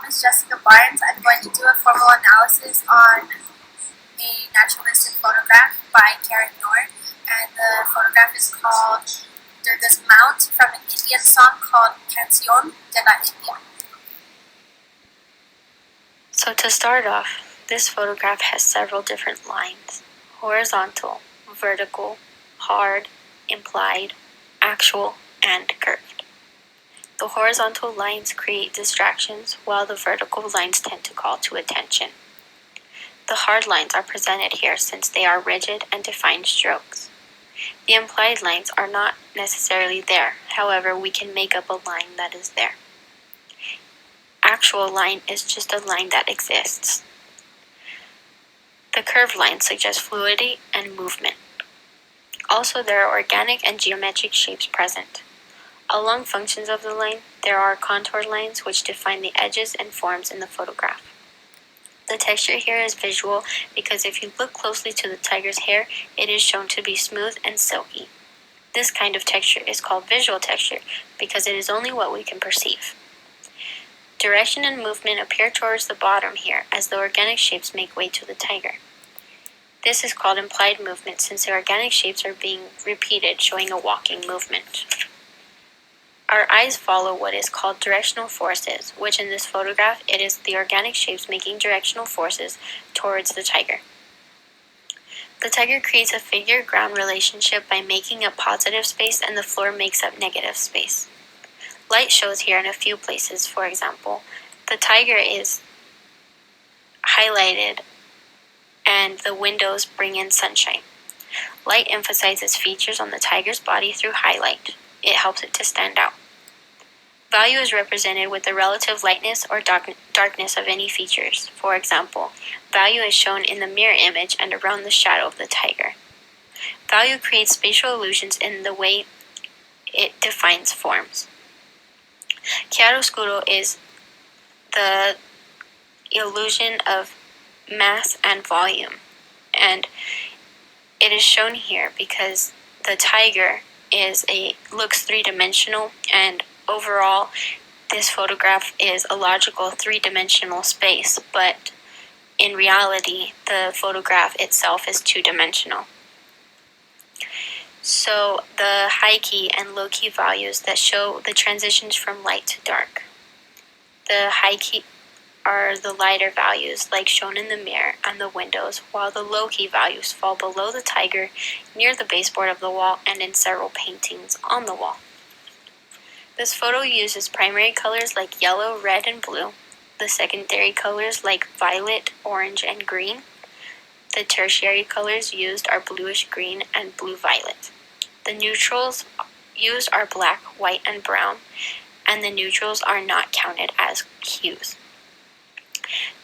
Is Jessica Barnes. I'm going to do a formal analysis on a naturalistic photograph by Karen Nord, and the photograph is called Durga's Mount from an Indian song called Canción de la India. So to start off, this photograph has several different lines: horizontal, vertical, hard, implied, actual, and curved. The horizontal lines create distractions, while the vertical lines tend to call to attention. The hard lines are presented here since they are rigid and defined strokes. The implied lines are not necessarily there, however, we can make up a line that is there. Actual line is just a line that exists. The curved lines suggest fluidity and movement. Also, there are organic and geometric shapes present. Along functions of the line, there are contour lines which define the edges and forms in the photograph. The texture here is visual because if you look closely to the tiger's hair, it is shown to be smooth and silky. This kind of texture is called visual texture because it is only what we can perceive. Direction and movement appear towards the bottom here as the organic shapes make way to the tiger. This is called implied movement since the organic shapes are being repeated, showing a walking movement. Our eyes follow what is called directional forces, which in this photograph, it is the organic shapes making directional forces towards the tiger. The tiger creates a figure-ground relationship by making up positive space and the floor makes up negative space. Light shows here in a few places. For example, the tiger is highlighted and the windows bring in sunshine. Light emphasizes features on the tiger's body through highlight. It helps it to stand out. Value is represented with the relative lightness or darkness of any features. For example, value is shown in the mirror image and around the shadow of the tiger. Value creates spatial illusions in the way it defines forms. Chiaroscuro is the illusion of mass and volume, and it is shown here because the tiger looks three-dimensional, and overall this photograph is a logical three-dimensional space, but in reality the photograph itself is two-dimensional. So the high key and low key values that show the transitions from light to dark. The high key are the lighter values like shown in the mirror and the windows, while the low key values fall below the tiger, near the baseboard of the wall, and in several paintings on the wall. This photo uses primary colors like yellow, red, and blue, the secondary colors like violet, orange, and green. The tertiary colors used are bluish green and blue-violet. The neutrals used are black, white, and brown, and the neutrals are not counted as hues.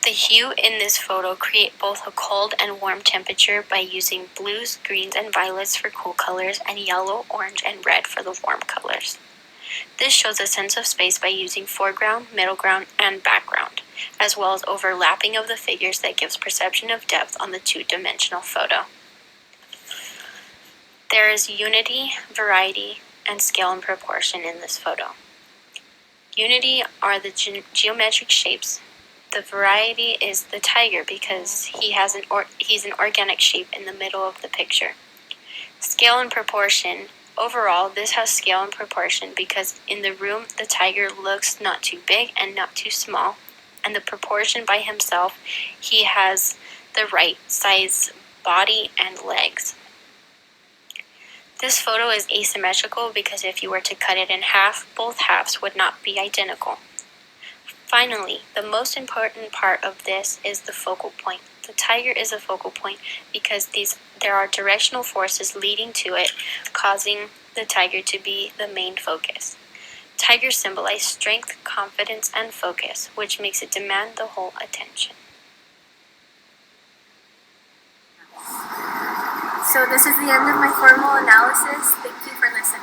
The hue in this photo create both a cold and warm temperature by using blues, greens, and violets for cool colors and yellow, orange, and red for the warm colors. This shows a sense of space by using foreground, middle ground, and background, as well as overlapping of the figures that gives perception of depth on the two-dimensional photo. There is unity, variety, and scale and proportion in this photo. Unity are the geometric shapes. The variety is the tiger because he's an organic shape in the middle of the picture. Scale and proportion. Overall, this has scale and proportion because in the room the tiger looks not too big and not too small, and the proportion by himself, he has the right size body and legs. This photo is asymmetrical because if you were to cut it in half, both halves would not be identical. Finally, the most important part of this is the focal point. The tiger is a focal point because there are directional forces leading to it, causing the tiger to be the main focus. Tigers symbolize strength, confidence, and focus, which makes it demand the whole attention. So this is the end of my formal analysis. Thank you for listening.